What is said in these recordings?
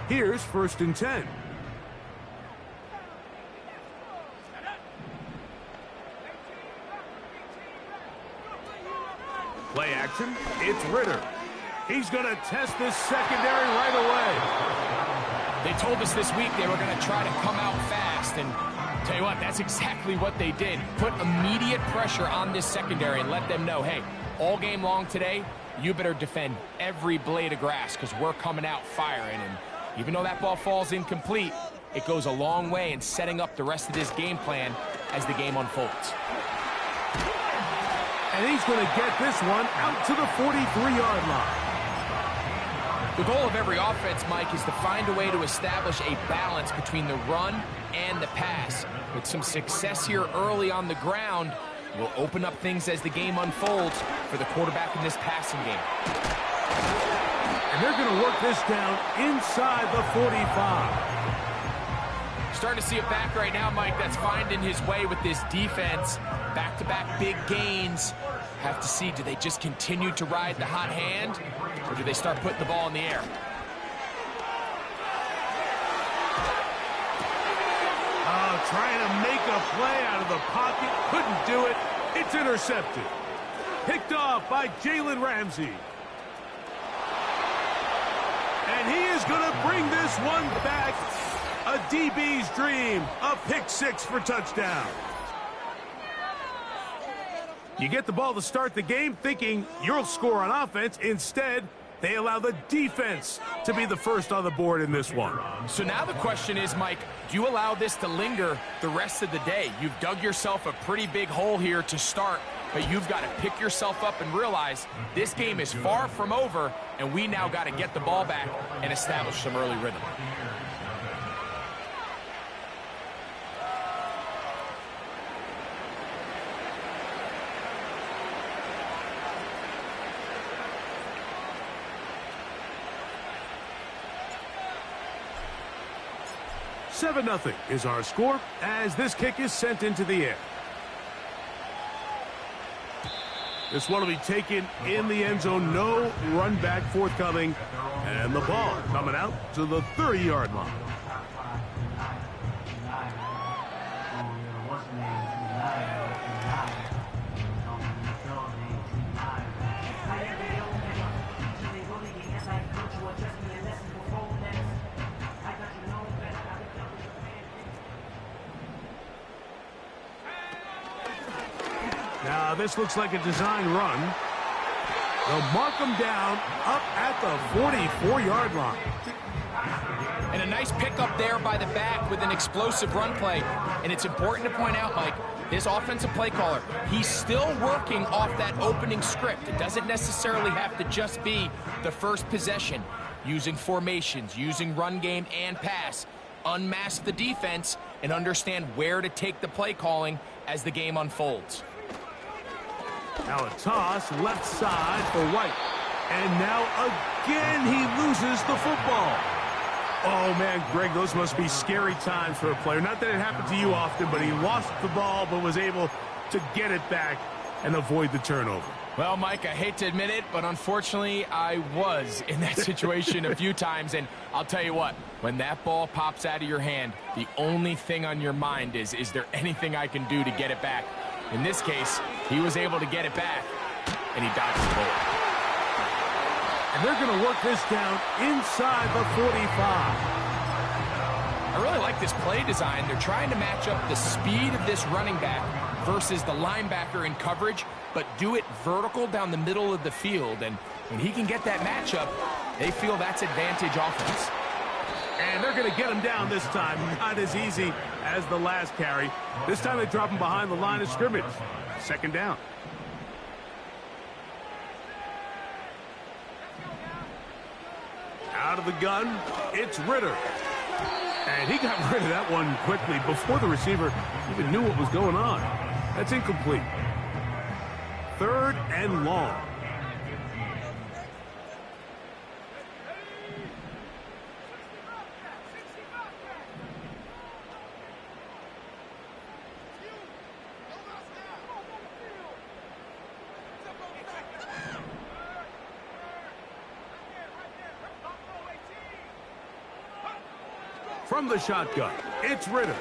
Here's 1st and 10. Play action. It's Ritter. He's going to test this secondary right away. They told us this week they were going to try to come out fast, and tell you what, that's exactly what they did. Put immediate pressure on this secondary and let them know, hey, all game long today, you better defend every blade of grass because we're coming out firing. And even though that ball falls incomplete, it goes a long way in setting up the rest of this game plan as the game unfolds. And he's going to get this one out to the 43-yard line. The goal of every offense, Mike, is to find a way to establish a balance between the run and the pass. With some success here early on the ground, will open up things as the game unfolds for the quarterback in this passing game. And they're going to work this down inside the 45. Starting to see a back right now, Mike, that's finding his way with this defense. Back-to-back big gains. Have to see, do they just continue to ride the hot hand, or do they start putting the ball in the air? Oh, trying to make a play out of the pocket. Couldn't do it. It's intercepted. Picked off by Jalen Ramsey. And he is going to bring this one back. A DB's dream. A pick six for touchdown. You get the ball to start the game thinking you'll score on offense. Instead, they allow the defense to be the first on the board in this one. So now the question is, Mike, do you allow this to linger the rest of the day? You've dug yourself a pretty big hole here to start, but you've got to pick yourself up and realize this game is far from over, and we now got to get the ball back and establish some early rhythm. Seven 0 is our score as this kick is sent into the air. This one will be taken in the end zone. No run back forthcoming. And the ball coming out to the 30-yard line. Now, this looks like a design run. They'll mark them down up at the 44-yard line. And a nice pickup there by the back with an explosive run play. And it's important to point out, Mike, this offensive play caller, he's still working off that opening script. It doesn't necessarily have to just be the first possession. Using formations, using run game and pass. Unmask the defense and understand where to take the play calling as the game unfolds. Now a toss left side for White. And now again he loses the football. Oh, man, Greg, those must be scary times for a player. Not that it happened to you often, but he lost the ball but was able to get it back and avoid the turnover. Well, Mike, I hate to admit it, but unfortunately I was in that situation a few times. And I'll tell you what, when that ball pops out of your hand, the only thing on your mind is there anything I can do to get it back? In this case, he was able to get it back, and he dodged the bullet. And they're going to work this down inside the 45. I really like this play design. They're trying to match up the speed of this running back versus the linebacker in coverage, but do it vertical down the middle of the field. And when he can get that matchup, they feel that's advantage offense. And they're going to get him down this time. Not as easy as the last carry. This time they drop him behind the line of scrimmage. Second down. Out of the gun, it's Ritter. And he got rid of that one quickly before the receiver even knew what was going on. That's incomplete. Third and long. From the shotgun, it's Ritter.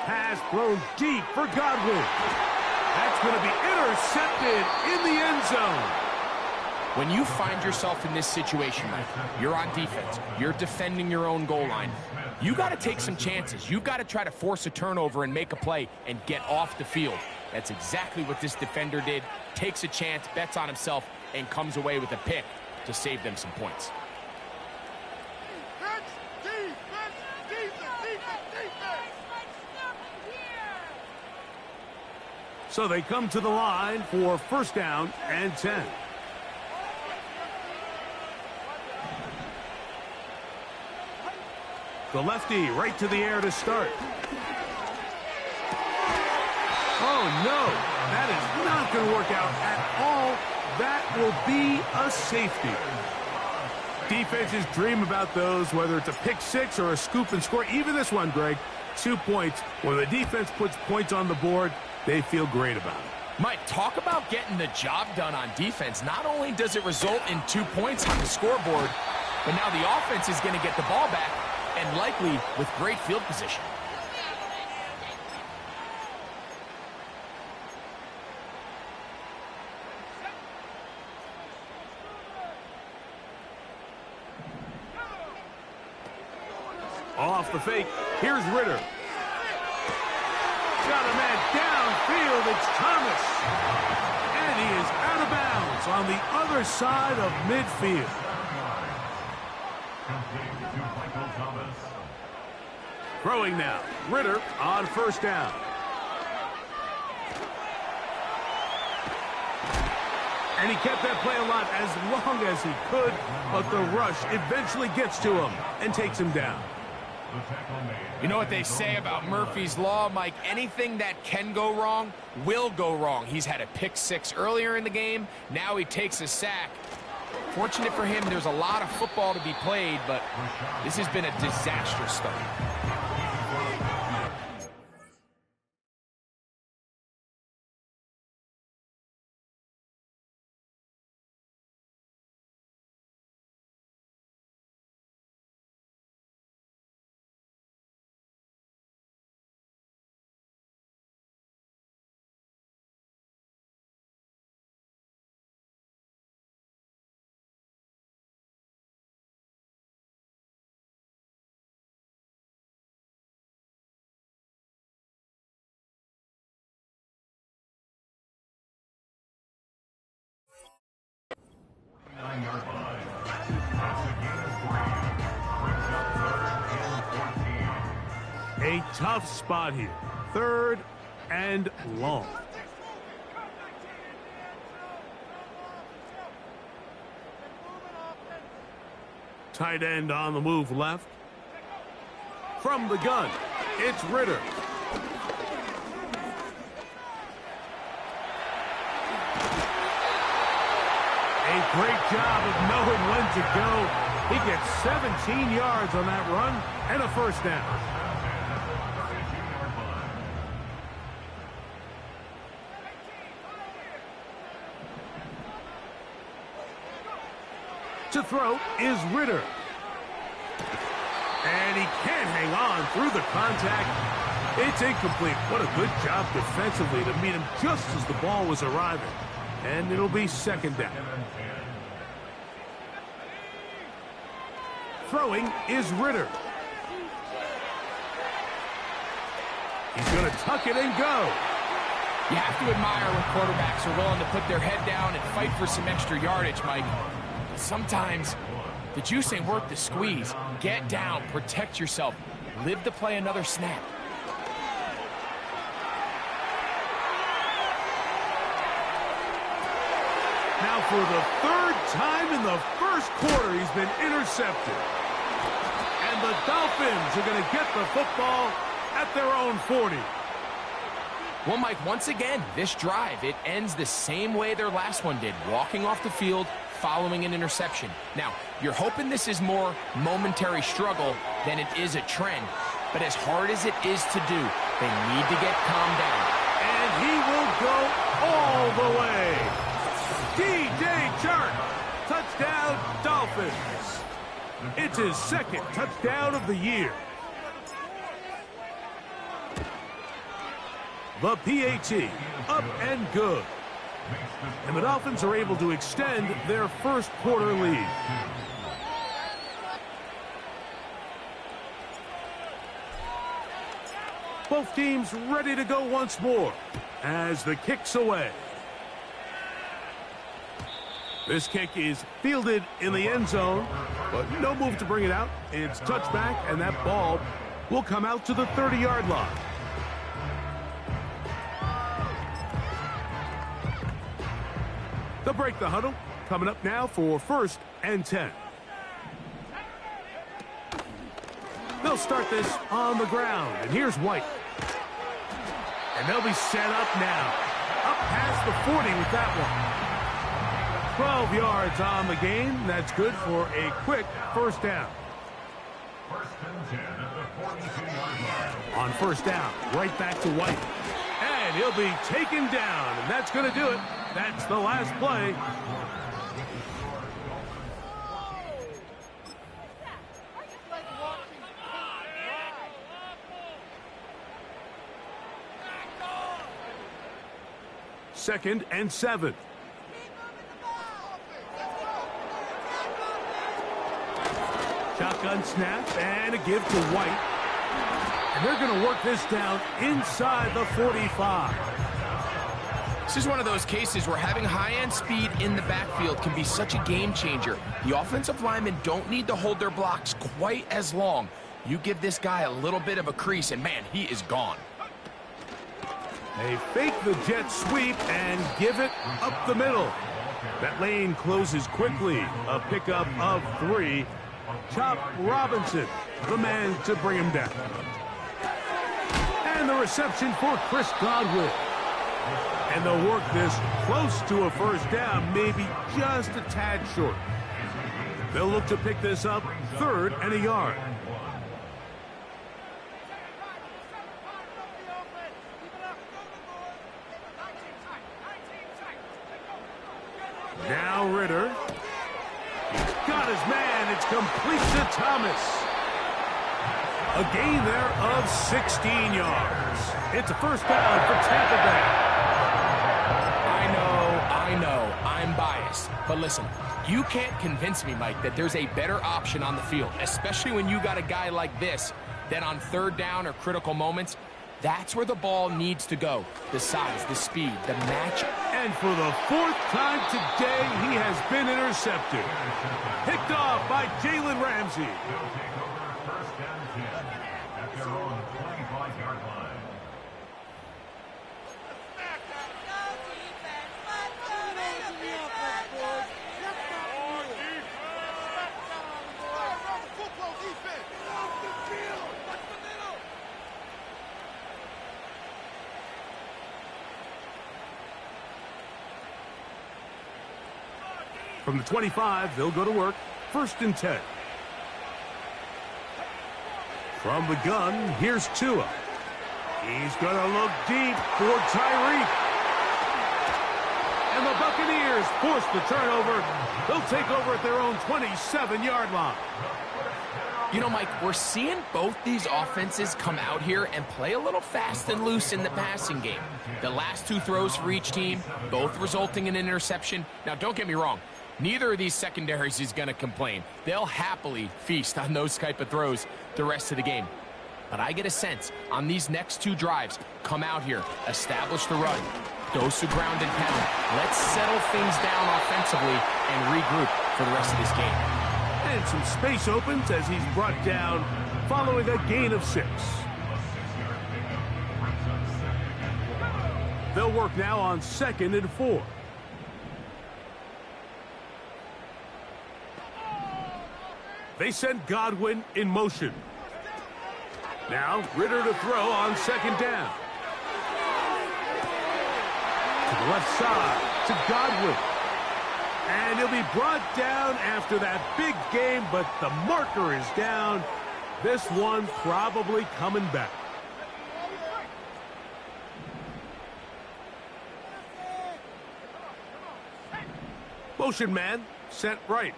Pass thrown deep for Godwin. That's going to be intercepted in the end zone. When you find yourself in this situation, Mike, you're on defense, you're defending your own goal line, you got to take some chances. You got to try to force a turnover and make a play and get off the field. That's exactly what this defender did. Takes a chance, bets on himself, and comes away with a pick to save them some points. So they come to the line for first down and 10. The lefty right to the air to start. Oh, no. That is not going to work out at all. That will be a safety. Defenses dream about those, whether it's a pick six or a scoop and score. Even this one, Greg, 2 points. When the defense puts points on the board, they feel great about it. Mike, talk about getting the job done on defense. Not only does it result in 2 points on the scoreboard, but now the offense is going to get the ball back, and likely with great field position. Off the fake, here's Ritter. Got a man downfield, it's Thomas. And he is out of bounds on the other side of midfield. Throwing now, Ritter on first down. And he kept that play alive as long as he could, but the rush eventually gets to him and takes him down. You know what they say about Murphy's Law, Mike? Anything that can go wrong will go wrong. He's had a pick six earlier in the game. Now he takes a sack. Fortunate for him, there's a lot of football to be played, but this has been a disastrous start. A tough spot here. 3rd and long. Tight end on the move left. From the gun, it's Ritter. A great job of knowing when to go. He gets 17 yards on that run and a first down. To throw is Ritter. And he can't hang on through the contact. It's incomplete. What a good job defensively to meet him just as the ball was arriving. And it'll be second down. Throwing is Ritter. He's going to tuck it and go. You have to admire when quarterbacks are willing to put their head down and fight for some extra yardage, Mike. Sometimes the juice ain't worth the squeeze. Get down, protect yourself, live to play another snap. Now for the 3rd time in the first quarter, he's been intercepted. And the Dolphins are going to get the football at their own 40. Well, Mike, once again, this drive, it ends the same way their last one did, walking off the field, following an interception. Now, you're hoping this is more momentary struggle than it is a trend, but as hard as it is to do, they need to get calmed down. And he will go all the way. DJ Chark, touchdown Dolphins. It's That's his second touchdown of the year. The PAT, up and good. And the Dolphins are able to extend their first quarter lead. Both teams ready to go once more as the kick's away. This kick is fielded in the end zone, but no move to bring it out. It's touchback, and that ball will come out to the 30-yard line. They'll break the huddle. Coming up now for 1st and 10. They'll start this on the ground, and here's White. And they'll be set up now. Up past the 40 with that one. 12 yards on the game. That's good for a quick first down. 1st and 10 at the 42-yard line. On first down, right back to White. And he'll be taken down, and that's going to do it. That's the last play. Second and 7. Shotgun snap and a give to White. And they're going to work this down inside the 45. This is one of those cases where having high-end speed in the backfield can be such a game changer. The offensive linemen don't need to hold their blocks quite as long. You give this guy a little bit of a crease, and man, he is gone. They fake the jet sweep and give it up the middle. That lane closes quickly. A pickup of 3. Chop Robinson, the man to bring him down. And the reception for Chris Godwin. And they'll work this close to a first down, maybe just a tad short. They'll look to pick this up 3rd and a yard. Now Ritter. He's got his man. It's complete to Thomas. A gain there of 16 yards. It's a first down for Tampa Bay. I know, I'm biased. But listen, you can't convince me, Mike, that there's a better option on the field, especially when you got a guy like this, that on 3rd down or critical moments, that's where the ball needs to go. The size, the speed, the match. And for the 4th time today, he has been intercepted. Picked off by Jalen Ramsey. They'll take over 1st and 10 at their own 25-yard line. From the 25, they'll go to work. 1st and 10. From the gun, here's Tua. He's going to look deep for Tyreek. And the Buccaneers force the turnover. They'll take over at their own 27-yard line. You know, Mike, we're seeing both these offenses come out here and play a little fast and loose in the passing game. The last 2 throws for each team, both resulting in an interception. Now, don't get me wrong. Neither of these secondaries is going to complain. They'll happily feast on those type of throws the rest of the game. But I get a sense on these next 2 drives, come out here, establish the run, dose of ground and pound. Let's settle things down offensively and regroup for the rest of this game. And some space opens as he's brought down following a gain of 6. They'll work now on 2nd and 4. They send Godwin in motion. Now Ritter to throw on 2nd down. To the left side to Godwin. And he'll be brought down after that big game, but the marker is down. This one probably coming back. Motion man, sent right.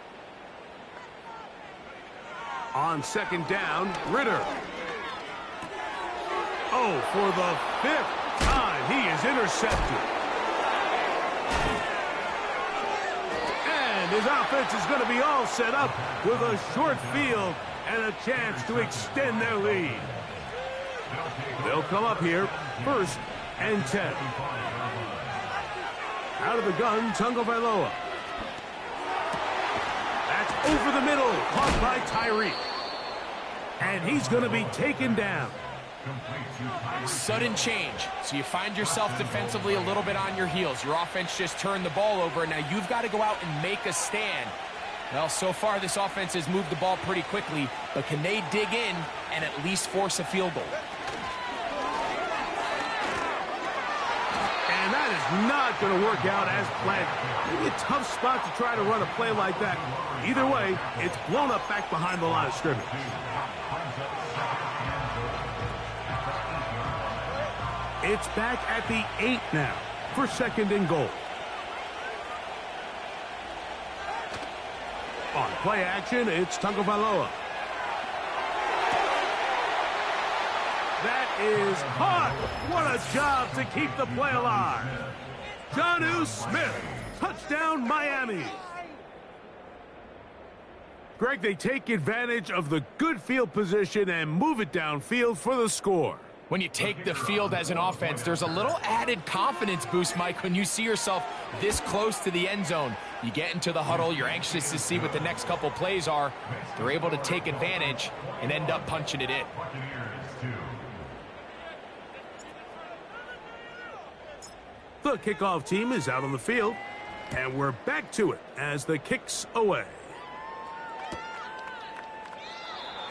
On second down, Ritter. Oh, for the 5th time, he is intercepted. And his offense is going to be all set up with a short field and a chance to extend their lead. They'll come up here, 1st and 10. Out of the gun, Tagovailoa. That's over the middle, caught by Tyree. And he's going to be taken down. Sudden change. So you find yourself defensively a little bit on your heels. Your offense just turned the ball over, and now you've got to go out and make a stand. Well, so far this offense has moved the ball pretty quickly, but can they dig in and at least force a field goal? And that is not going to work out as planned. Maybe a tough spot to try to run a play like that. Either way, it's blown up back behind the line of scrimmage. It's back at the 8 now for 2nd and goal. On play action, it's Tagovailoa. That is caught. What a job to keep the play alive. Jonnu Smith, touchdown Miami. Greg, they take advantage of the good field position and move it downfield for the score. When you take the field as an offense, there's a little added confidence boost, Mike, when you see yourself this close to the end zone. You get into the huddle, you're anxious to see what the next couple plays are. They're able to take advantage and end up punching it in. The kickoff team is out on the field, and we're back to it as the kick's away.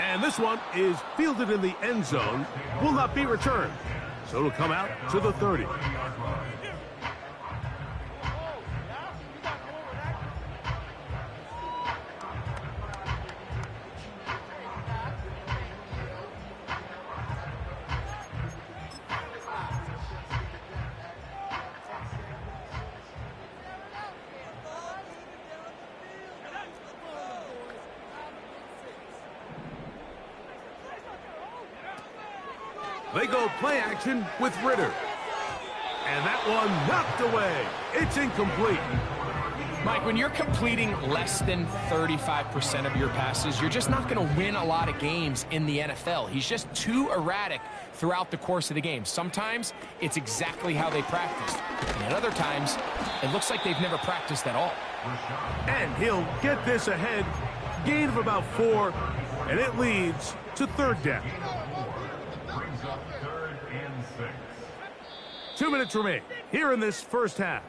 And this one is fielded in the end zone, will not be returned. So it'll come out to the 30. They go play action with Ritter. And that one knocked away. It's incomplete. Mike, when you're completing less than 35% of your passes, you're just not going to win a lot of games in the NFL. He's just too erratic throughout the course of the game. Sometimes it's exactly how they practiced. And at other times, it looks like they've never practiced at all. And he'll get this ahead. Gain of about 4, and it leads to 3rd down. 2 minutes remain here in this first half.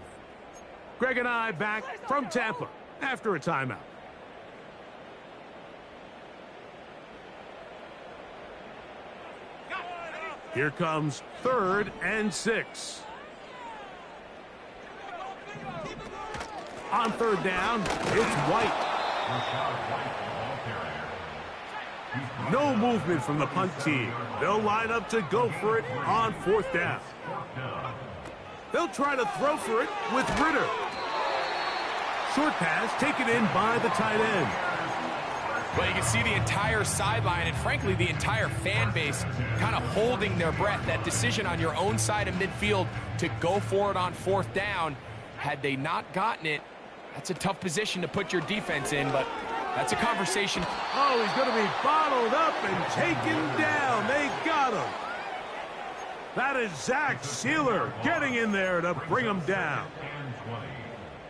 Greg and I back from Tampa after a timeout. Here comes 3rd and 6. On 3rd down, it's White. No movement from the punt team. They'll line up to go for it on 4th down. They'll try to throw for it with Ritter. Short pass taken in by the tight end. Well, you can see the entire sideline and, frankly, the entire fan base kind of holding their breath. That decision on your own side of midfield to go for it on 4th down, had they not gotten it, that's a tough position to put your defense in, but that's a conversation. Oh, he's going to be bottled up and taken down. They got him. That is Zach Sealer getting in there to bring him down.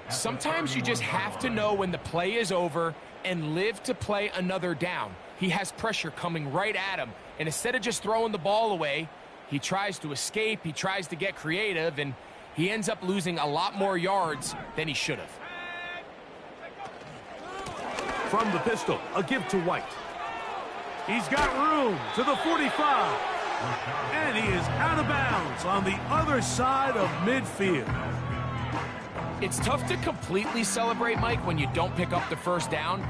Sometimes you just have to know when the play is over and live to play another down. He has pressure coming right at him, and instead of just throwing the ball away, he tries to escape, he tries to get creative, and he ends up losing a lot more yards than he should have. From the pistol, a give to White. He's got room to the 45. And he is out of bounds on the other side of midfield. It's tough to completely celebrate, Mike, when you don't pick up the 1st down,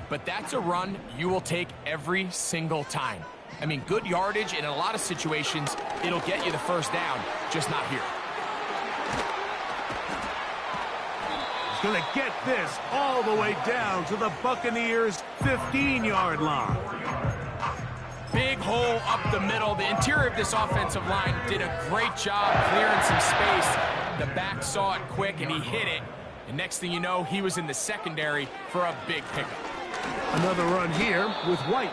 but that's a run you will take every single time. I mean, good yardage, in a lot of situations, it'll get you the 1st down, just not here. going to get this all the way down to the Buccaneers' 15-yard line. Big hole up the middle. The interior of this offensive line did a great job clearing some space. The back saw it quick, and he hit it. And next thing you know, he was in the secondary for a big pickup. Another run here with White.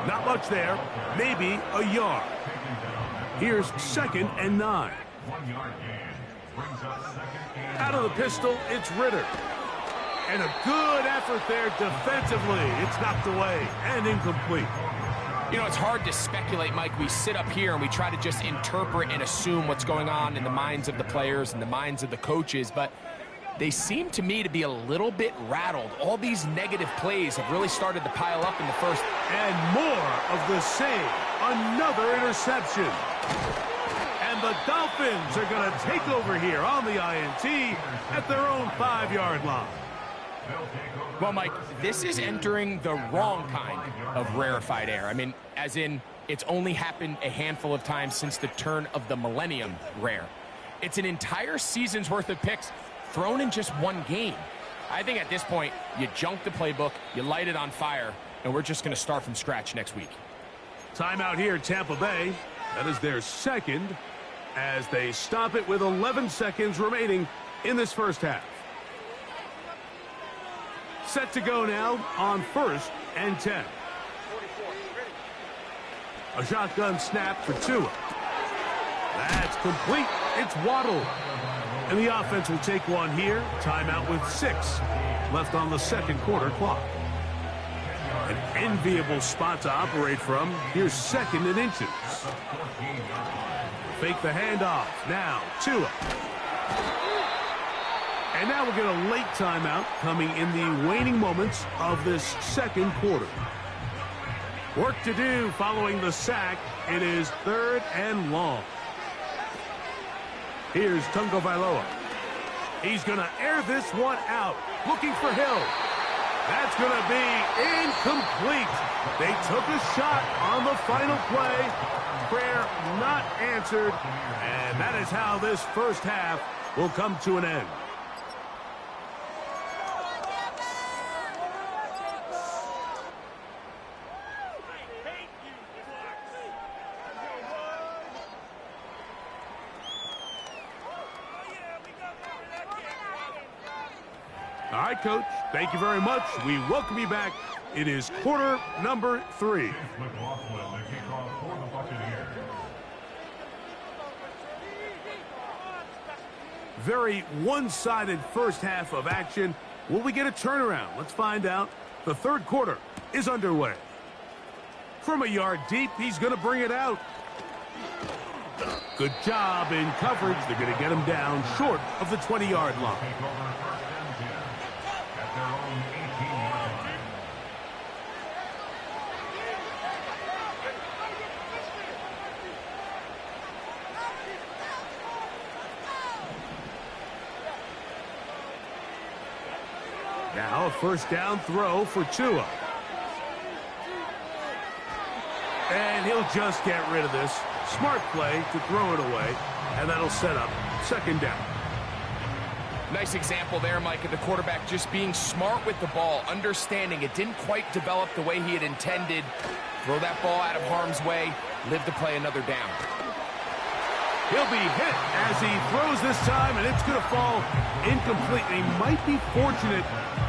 Not much there, maybe a yard. Here's 2nd and 9. 1 yard gain. Brings up 2nd and Out of the pistol, it's Ritter. And a good effort there defensively. It's knocked away and incomplete. You know, it's hard to speculate, Mike. We sit up here and we try to just interpret and assume what's going on in the minds of the players and the minds of the coaches, but they seem to me to be a little bit rattled. All these negative plays have really started to pile up in the first. And more of the same. Another interception. And the Dolphins are going to take over here on the INT at their own 5-yard line. Well, Mike, this is entering the wrong kind of rarefied air. I mean, as in, it's only happened a handful of times since the turn of the millennium rare. It's an entire season's worth of picks thrown in just one game. I think at this point, you junk the playbook, you light it on fire, and we're just going to start from scratch next week. Timeout here, Tampa Bay. That is their 2nd as they stop it with 11 seconds remaining in this first half. Set to go now on 1st and 10. A shotgun snap for Tua. That's complete. It's Waddle. And the offense will take one here. Timeout with 6 left on the 2nd quarter clock. An enviable spot to operate from. Here's 2nd and inches. Fake the handoff. Now, Tua. And now we'll get a late timeout coming in the waning moments of this 2nd quarter. Work to do following the sack. It is 3rd and long. Here's Tungo Vailoa. He's going to air this one out. Looking for Hill. That's going to be incomplete. They took a shot on the final play. Prayer not answered. And that is how this first half will come to an end. All right, Coach, thank you very much. We welcome you back. It is quarter number 3. Very one-sided first half of action. Will we get a turnaround? Let's find out. The 3rd quarter is underway. From a yard deep, he's going to bring it out. Good job in coverage. They're going to get him down short of the 20-yard line. Now a 1st down throw for Tua. And he'll just get rid of this. Smart play to throw it away, and that'll set up 2nd down. Nice example there, Mike, of the quarterback just being smart with the ball, understanding it didn't quite develop the way he had intended. Throw that ball out of harm's way, live to play another down. He'll be hit as he throws this time, and it's going to fall incomplete. He might be fortunate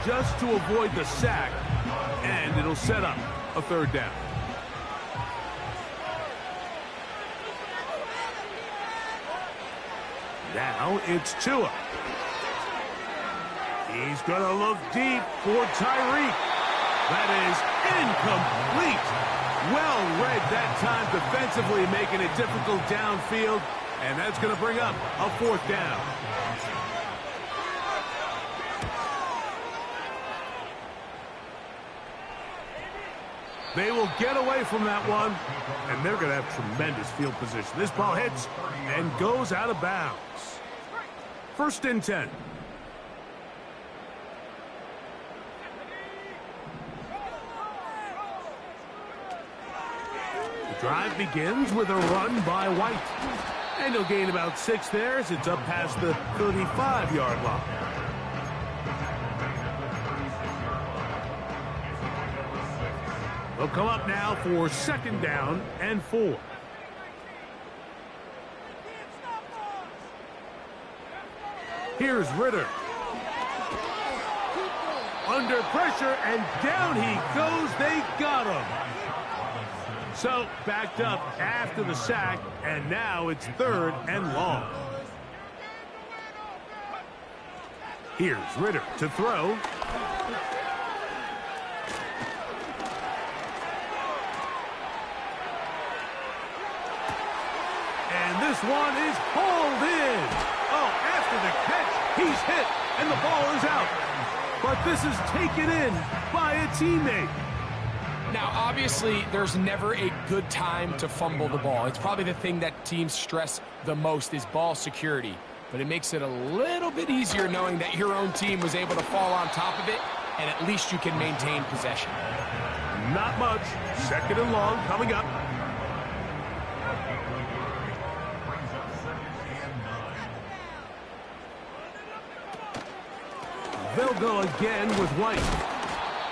just to avoid the sack, and it'll set up a 3rd down. Now it's Tua. He's going to look deep for Tyreek. That is incomplete. Well read that time defensively, making it difficult downfield. And that's going to bring up a 4th down. They will get away from that one, and they're going to have tremendous field position. This ball hits and goes out of bounds. 1st and 10. The drive begins with a run by White. And he'll gain about 6 there as it's up past the 35-yard line. They'll come up now for 2nd down and 4. Here's Ritter. Under pressure, and down he goes. They got him. So, backed up after the sack, and now it's 3rd and long. Here's Ritter to throw. And this one is hauled in. Oh, after the catch, he's hit, and the ball is out. But this is taken in by a teammate. Now, obviously, there's never a good time to fumble the ball. It's probably the thing that teams stress the most is ball security. But it makes it a little bit easier knowing that your own team was able to fall on top of it, and at least you can maintain possession. Not much. 2nd and long coming up. They'll go again with White.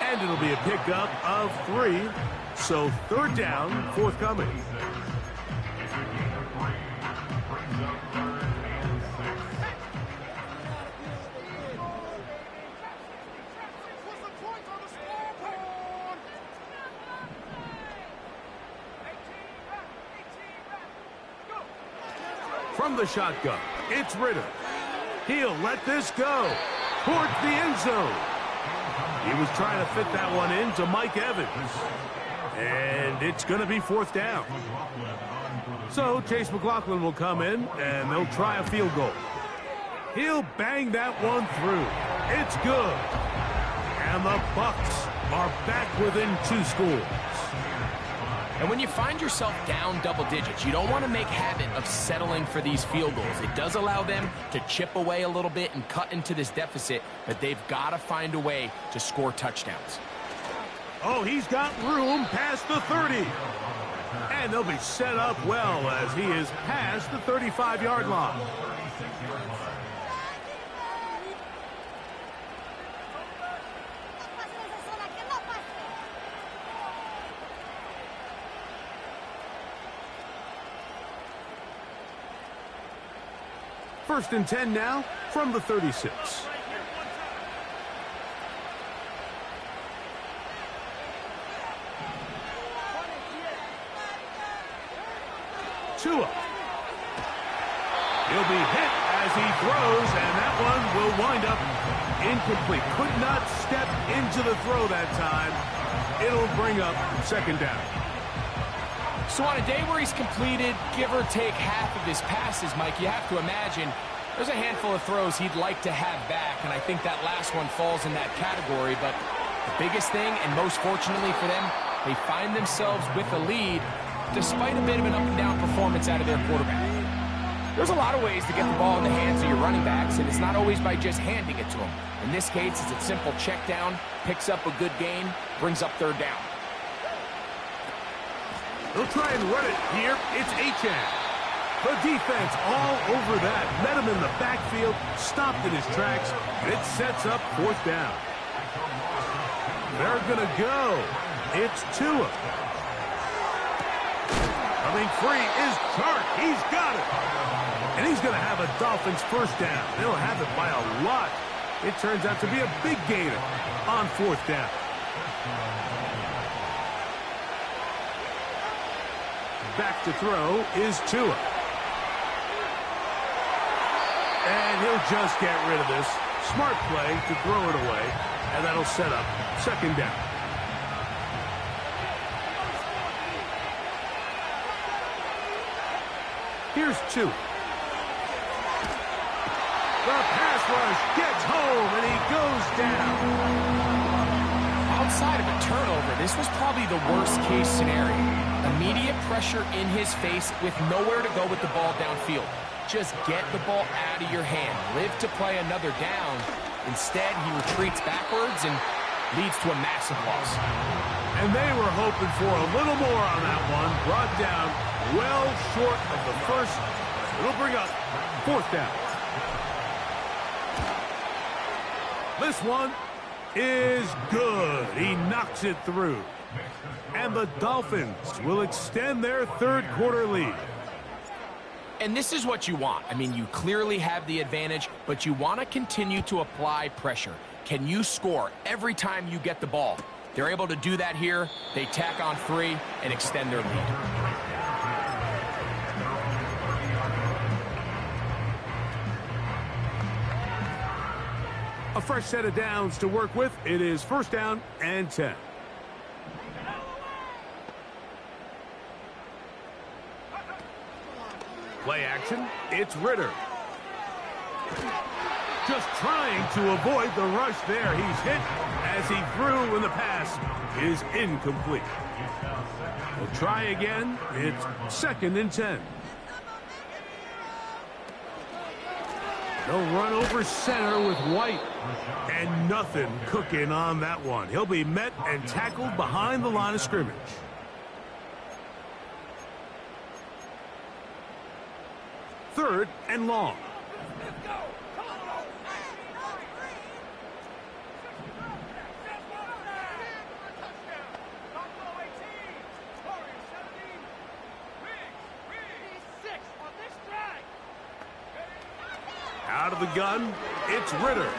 And it'll be a pickup of 3. So 3rd down, forthcoming. From the shotgun, it's Ritter. He'll let this go towards the end zone. He was trying to fit that one into Mike Evans. And it's going to be 4th down. So Chase McLaughlin will come in, and they'll try a field goal. He'll bang that one through. It's good. And the Bucs are back within 2 scores. And when you find yourself down double digits, you don't want to make habit of settling for these field goals. It does allow them to chip away a little bit and cut into this deficit, but they've got to find a way to score touchdowns. Oh, he's got room past the 30. And they'll be set up well as he is past the 35-yard line. First and 10 now from the 36. Tua. He'll be hit as he throws, and that one will wind up incomplete. Could not step into the throw that time. It'll bring up 2nd down. So on a day where he's completed, give or take half of his passes, Mike, you have to imagine there's a handful of throws he'd like to have back, and I think that last one falls in that category. But the biggest thing, and most fortunately for them, they find themselves with a lead despite a bit of an up-and-down performance out of their quarterback. There's a lot of ways to get the ball in the hands of your running backs, and it's not always by just handing it to them. In this case, it's a simple check down, picks up a good gain, brings up 3rd down. They'll try and run it here. It's Achane. The defense all over that. Met him in the backfield, stopped in his tracks, and it sets up 4th down. They're going to go. It's Tua. Coming free is Chark. He's got it. And he's going to have a Dolphins 1st down. They'll have it by a lot. It turns out to be a big gainer on 4th down. Back to throw is Tua. And he'll just get rid of this. Smart play to throw it away. And that'll set up 2nd down. Here's Tua. The pass rush gets home, and he goes down. Outside of a turnover, this was probably the worst-case scenario. Immediate pressure in his face with nowhere to go with the ball downfield. Just get the ball out of your hand. Live to play another down. Instead, he retreats backwards and leads to a massive loss. And they were hoping for a little more on that one. Brought down well short of the first. It'll bring up 4th down. This one is good. He knocks it through. And the Dolphins will extend their third quarter lead. And this is what you want. I mean, you clearly have the advantage, but you want to continue to apply pressure. Can you score every time you get the ball? They're able to do that here. They tack on 3 and extend their lead. A fresh set of downs to work with. It is first down and 10. Play action. It's Ritter. Just trying to avoid the rush there. He's hit as he threw when the pass is incomplete. We'll try again. It's second and 10. They'll run over center with White. And nothing cooking on that one. He'll be met and tackled behind the line of scrimmage. Third and long. Out of the gun, it's Ritter.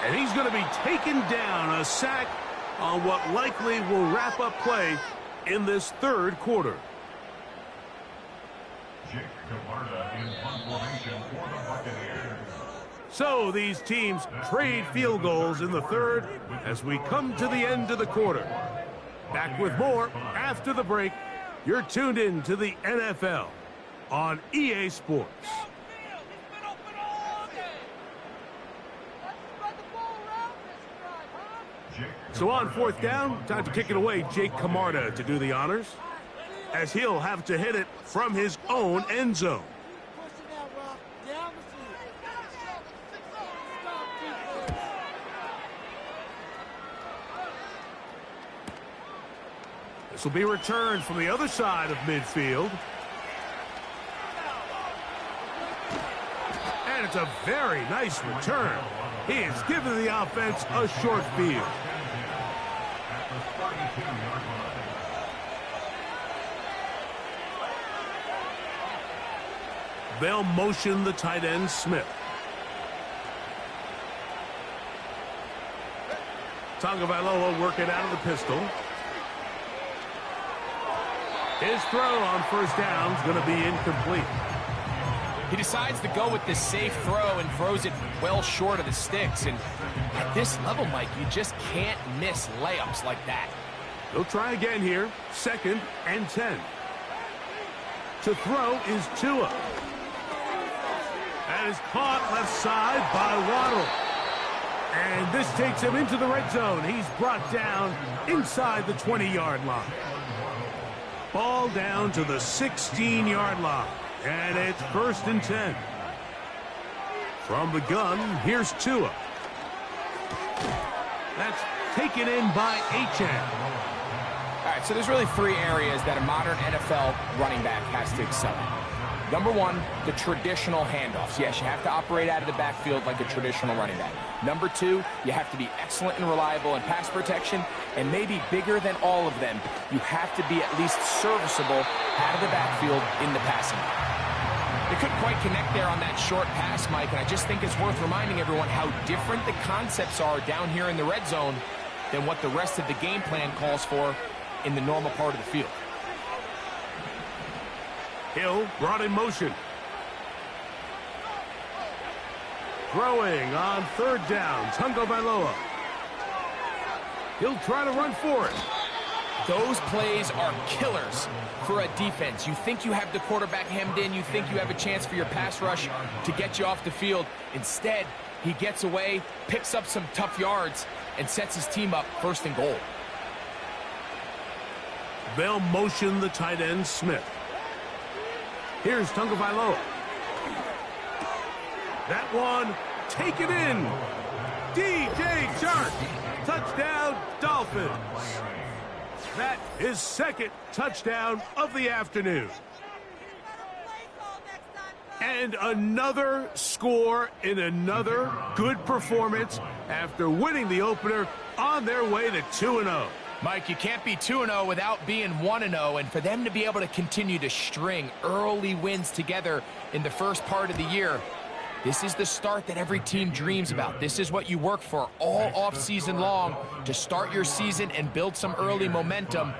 And he's going to be taken down, a sack on what likely will wrap up play in this third quarter. So these teams trade field goals in the third as we come to the end of the quarter. Back with more after the break. You're tuned in to the NFL on EA Sports. So on fourth down, time to kick it away. Jake Camarda to do the honors, as he'll have to hit it from his own end zone. This will be returned from the other side of midfield. And it's a very nice return. He has given the offense a short field. They'll motion the tight end, Smith. Tagovailoa working out of the pistol. His throw on first down is going to be incomplete. He decides to go with this safe throw and throws it well short of the sticks. And at this level, Mike, you just can't miss layups like that. They'll try again here. Second and 10. To throw is Tua. And is caught left side by Waddle. And this takes him into the red zone. He's brought down inside the 20-yard line. Ball down to the 16-yard line. And it's first and 10. From the gun, here's Tua. That's taken in by Achane. All right, so there's really 3 areas that a modern NFL running back has to excel in. Number 1, the traditional handoffs. Yes, you have to operate out of the backfield like a traditional running back. Number 2, you have to be excellent and reliable in pass protection, and maybe bigger than all of them, you have to be at least serviceable out of the backfield in the passing game. They couldn't quite connect there on that short pass, Mike, and I just think it's worth reminding everyone how different the concepts are down here in the red zone than what the rest of the game plan calls for in the normal part of the field. Hill brought in motion. Throwing on third down, Tagovailoa. He'll try to run for it. Those plays are killers for a defense. You think you have the quarterback hemmed in. You think you have a chance for your pass rush to get you off the field. Instead, he gets away, picks up some tough yards, and sets his team up first and goal. They'll motion the tight end, Smith. Here's Tagovailoa. That one, taken in. DJ Chark. Touchdown, Dolphins. That is second touchdown of the afternoon. And another score in another good performance after winning the opener on their way to 2-0. Mike, you can't be 2-0 without being 1-0, and for them to be able to continue to string early wins together in the first part of the year, this is the start that every team dreams about. This is what you work for all off-season long to start your season and build some early momentum.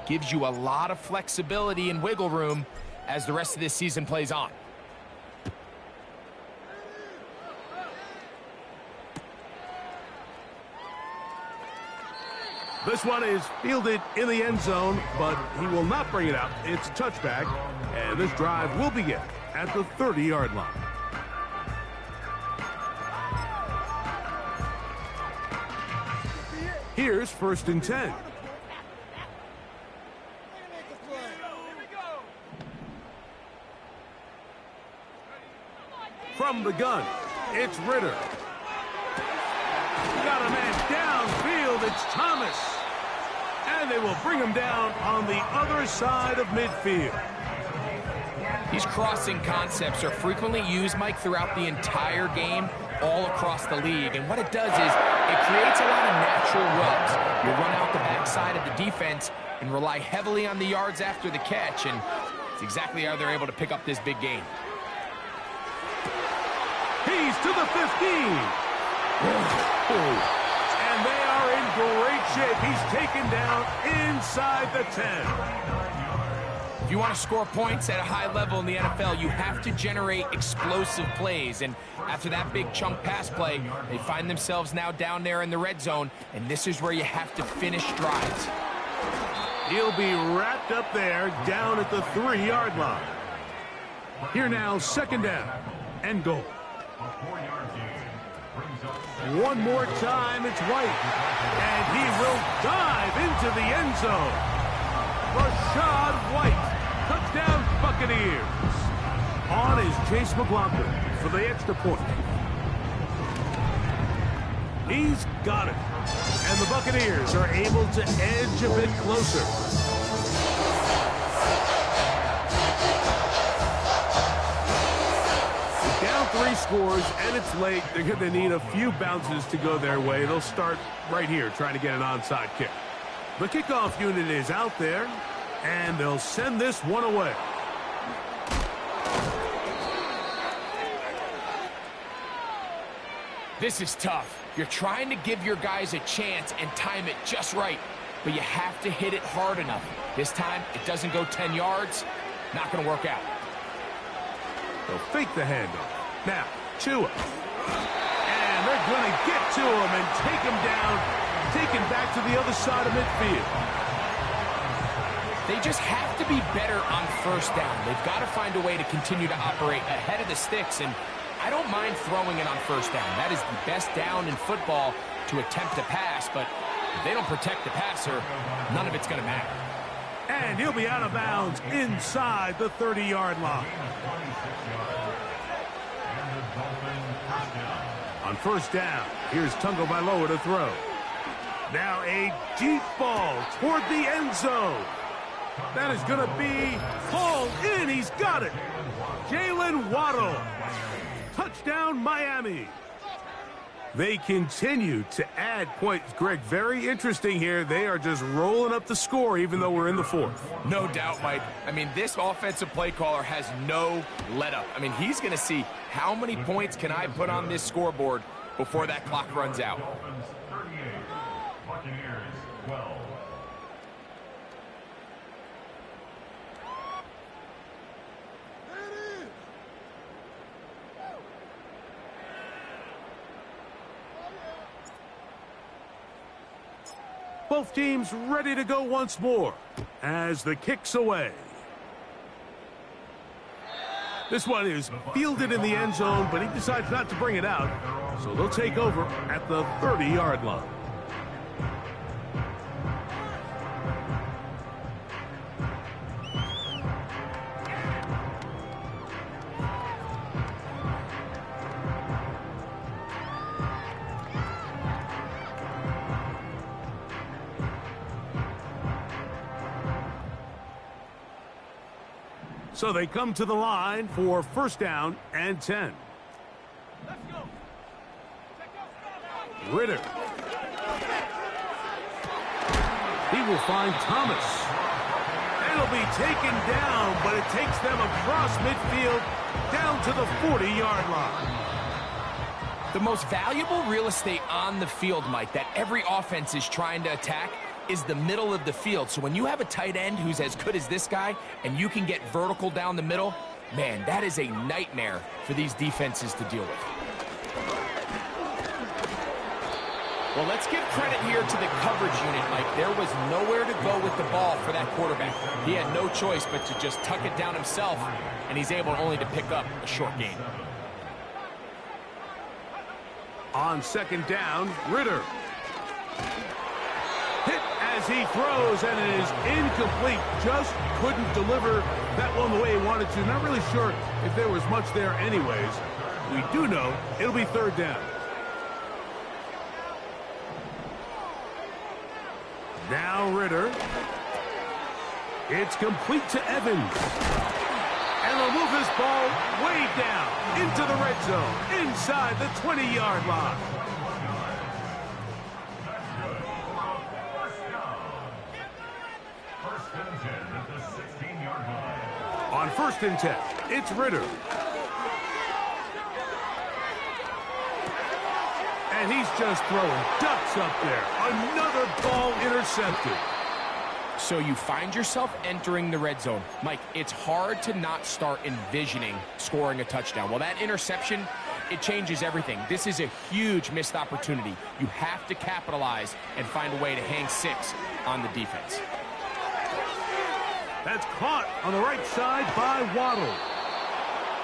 Gives you a lot of flexibility and wiggle room as the rest of this season plays on. This one is fielded in the end zone, but he will not bring it out. It's a touchback, and this drive will begin at the 30-yard line. Here's 1st and 10. From the gun, it's Ritter. Got a man downfield, it's Thomas. And they will bring him down on the other side of midfield. These crossing concepts are frequently used, Mike, throughout the entire game, all across the league. And what it does is it creates a lot of natural rubs. You run out the backside of the defense and rely heavily on the yards after the catch, and it's exactly how they're able to pick up this big gain. He's to the 15. And they are in great shape. He's taken down inside the 10. If you want to score points at a high level in the NFL, you have to generate explosive plays. And after that big chunk pass play, they find themselves now down there in the red zone, and this is where you have to finish drives. He'll be wrapped up there down at the 3-yard line. Here now, 2nd down and goal. One more time, it's White. And he will dive into the end zone. Rashad White, touchdown Buccaneers. On is Chase McLaughlin for the extra point. He's got it. And the Buccaneers are able to edge a bit closer. Down 3 scores, and it's late. They're going to need a few bounces to go their way. They'll start right here trying to get an onside kick. The kickoff unit is out there, and they'll send this one away. This is tough. You're trying to give your guys a chance and time it just right, but you have to hit it hard enough. This time, it doesn't go 10 yards. Not going to work out. They'll fake the handoff. Now, Tua. And they're going to get to him and take him down, take him back to the other side of midfield. They just have to be better on 1st down. They've got to find a way to continue to operate ahead of the sticks, and I don't mind throwing it on 1st down. That is the best down in football to attempt to pass, but if they don't protect the passer, none of it's going to matter. And he'll be out of bounds inside the 30-yard line. On 1st down, here's Tungo Bailoa to throw. Now a deep ball toward the end zone. That is going to be hauled in. He's got it. Jalen Waddle. Touchdown, Miami. They continue to add points. Greg, very interesting here. They are just rolling up the score even though we're in the 4th. No doubt, Mike. I mean, this offensive play caller has no let-up. I mean, he's going to see how many points can I put on this scoreboard before that clock runs out. Buccaneers 12. Both teams ready to go once more as the kick's away. This one is fielded in the end zone, but he decides not to bring it out. So they'll take over at the 30-yard line. So they come to the line for first down and 10. Ritter. He will find Thomas. It'll be taken down, but it takes them across midfield down to the 40-yard line. The most valuable real estate on the field, Mike, that every offense is trying to attack is the middle of the field. So when you have a tight end who's as good as this guy and you can get vertical down the middle, man, that is a nightmare for these defenses to deal with. Well, let's give credit here to the coverage unit, Mike. There was nowhere to go with the ball for that quarterback. He had no choice but to just tuck it down himself, and he's able only to pick up a short gain. On second down, Ritter. Hit as he throws, and it is incomplete. Just couldn't deliver that one the way he wanted to. Not really sure if there was much there anyways. We do know it'll be third down. Now Ritter. It's complete to Evans. And they'll move this ball way down into the red zone, inside the 20-yard line. First and 10 at the 16-yard line. On first and 10, it's Ritter. And he's just throwing ducks up there. Another ball intercepted. So you find yourself entering the red zone. Mike, it's hard to not start envisioning scoring a touchdown. Well, that interception, it changes everything. This is a huge missed opportunity. You have to capitalize and find a way to hang 6 on the defense. That's caught on the right side by Waddle.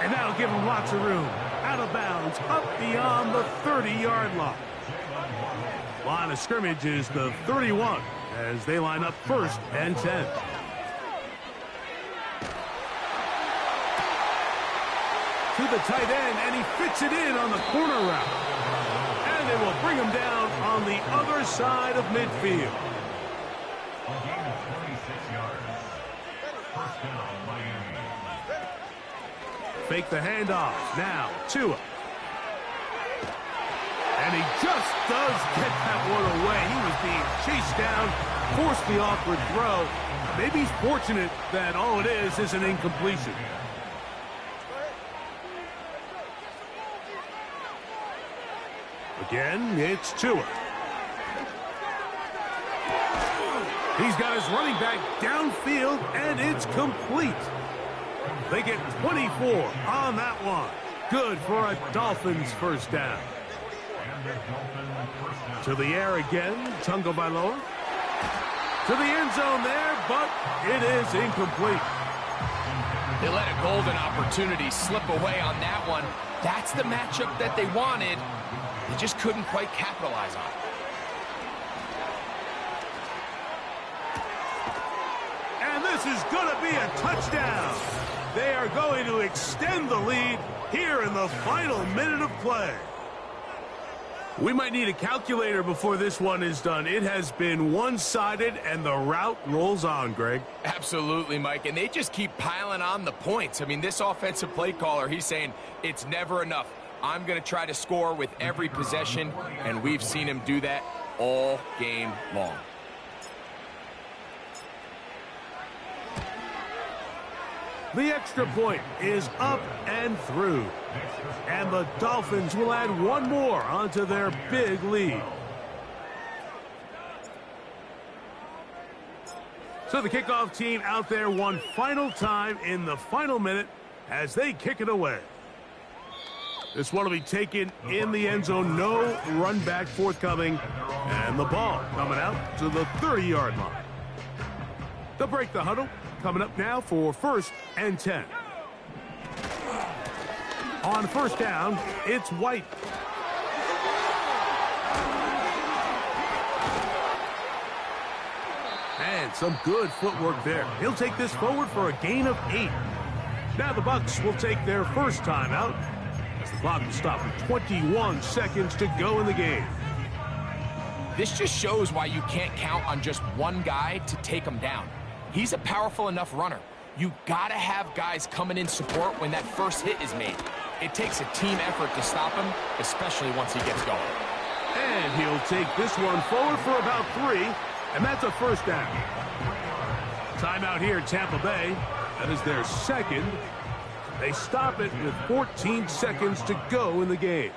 And that'll give him lots of room. Out of bounds, up beyond the 30-yard line. Line of scrimmage is the 31 as they line up first and 10. To the tight end, and he fits it in on the corner route. And they will bring him down on the other side of midfield. A gain of 26 yards. First down, Miami. Fake the handoff. Now, Tua. And he just does get that one away. He was being chased down, forced the awkward throw. Maybe he's fortunate that all it is an incompletion. Again, it's Tua. He's got his running back downfield, and it's complete. They get 24 on that one. Good for a Dolphins first down. To the air again, Tunga Bailoa. To the end zone there, but it is incomplete. They let a golden opportunity slip away on that one. That's the matchup that they wanted. They just couldn't quite capitalize on it. And this is going to be a touchdown. They are going to extend the lead here in the final minute of play. We might need a calculator before this one is done. It has been one-sided, and the route rolls on, Greg. Absolutely, Mike, and they just keep piling on the points. I mean, this offensive play caller, he's saying it's never enough. I'm going to try to score with every possession, and we've seen him do that all game long. The extra point is up and through. And the Dolphins will add one more onto their big lead. So the kickoff team out there one final time in the final minute as they kick it away. This one will be taken in the end zone. No run back forthcoming. And the ball coming out to the 30-yard line. They'll break the huddle. Coming up now for first and 10. On first down, it's White. And some good footwork there. He'll take this forward for a gain of 8. Now the Bucs will take their first timeout as the clock will stop with 21 seconds to go in the game. This just shows why you can't count on just one guy to take him down. He's a powerful enough runner. You gotta have guys coming in support when that first hit is made. It takes a team effort to stop him, especially once he gets going. And he'll take this one forward for about 3, and that's a first down. Timeout here at Tampa Bay. That is their second. They stop it with 14 seconds to go in the game.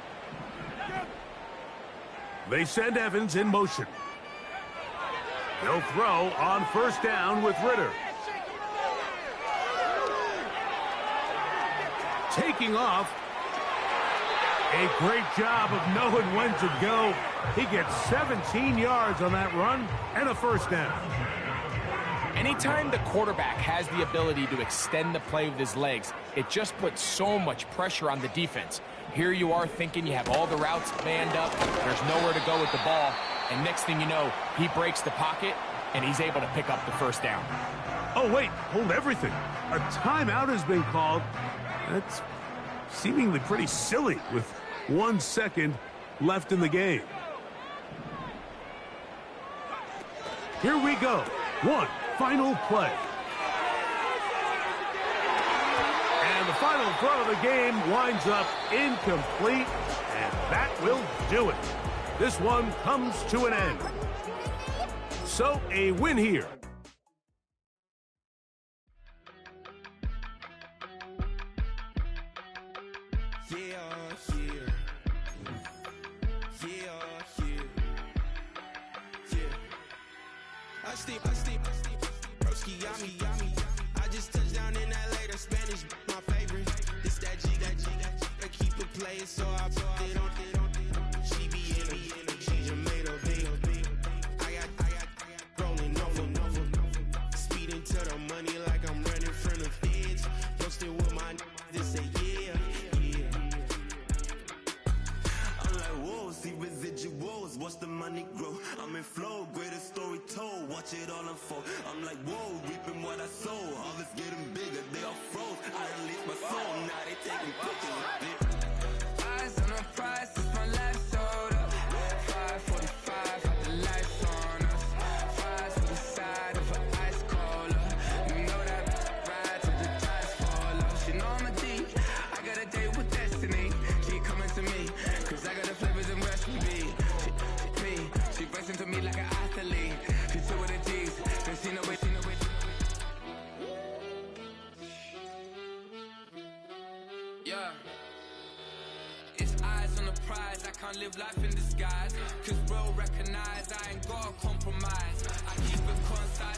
They send Evans in motion. He'll throw on first down with Ritter. Taking off. A great job of knowing when to go. He gets 17 yards on that run and a first down. Anytime the quarterback has the ability to extend the play with his legs, it just puts so much pressure on the defense. Here you are thinking you have all the routes manned up, there's nowhere to go with the ball, and next thing you know, he breaks the pocket, and he's able to pick up the first down. Oh, wait, hold everything. A timeout has been called. That's seemingly pretty silly with 1 second left in the game. Here we go. One final play. And the final throw of the game winds up incomplete, and that will do it. This one comes to an end. So a win here. I just touched down in LA, the Spanish, my favorite. This that G, I keep it playing, so I put it on. She be in the she's a made of big. I got rolling over, speeding to the money like I'm running from the feds. Posted with my this say yeah. I'm like, whoa, see residuals, watch the money grow. I'm in flow, greatest story told, watch it all unfold. I'm like, whoa, reaping what I sow. All is getting bigger, they all froze. I released my soul, now they taking pictures. Eyes on the prize, it's my last soda. 5:45, got the lights on us. Fries to the side of an ice cola. You know that ride till the tires fall off. She know I'm a D, I got a date with destiny. Keep coming to me, cause I got the flavors and recipes. She breaks into me like an athlete. She two with the G's, then she know it. Yeah. It's eyes on the prize, I can't live life in disguise. Cause bro recognize I ain't gotta compromise. I keep it concise.